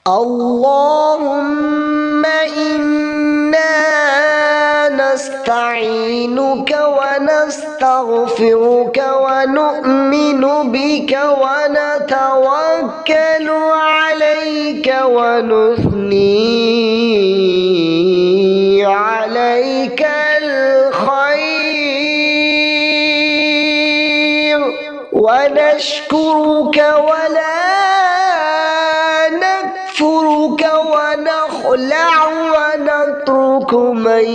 اللهم إنا نستعينك ونستغفرك ونؤمن بك ونتوكل عليك ونثني عليك الخير ونشكرك ولا نكفرك ونخلع ونترك من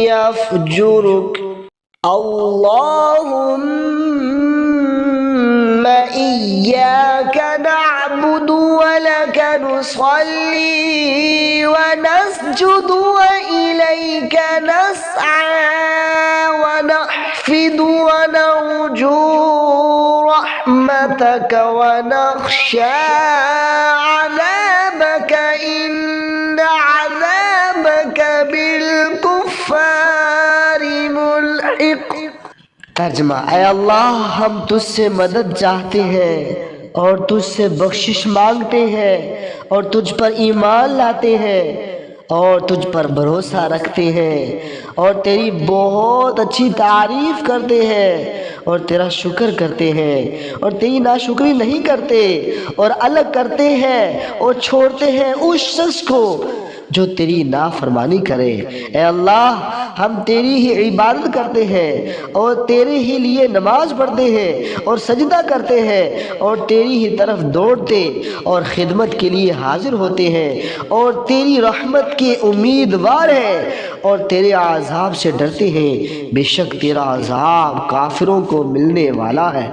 يفجرك. اللهم إياك نعبد ولك نصلي ونسجد وإليك نسعى ونحفد ونرجو رحمتك ونخشى عذابك إن عذابك بالكفار ملحق. ترجمہ: اے اللہ، ہم تجھ سے مدد چاہتے ہیں اور تجھ سے بخشش مانگتے ہیں اور تجھ پر ایمان لاتے ہیں اور تجھ پر بھروسہ رکھتے ہیں اور تیری بہت اچھی تعریف کرتے ہیں اور تیرا شکر کرتے ہیں اور تیری ناشکری نہیں کرتے اور الگ کرتے ہیں اور چھوڑتے ہیں اس شخص کو جو تیری نافرمانی کرے. اے اللہ، ہم تیری ہی عبادت کرتے ہیں اور تیرے ہی لیے نماز پڑھتے ہیں اور سجدہ کرتے ہیں اور تیری ہی طرف دوڑتے اور خدمت کے لیے حاضر ہوتے ہیں اور تیری رحمت کے امیدوار ہیں اور تیرے عذاب سے ڈرتے ہیں. بے شک تیرا عذاب کافروں کو ملنے والا ہے.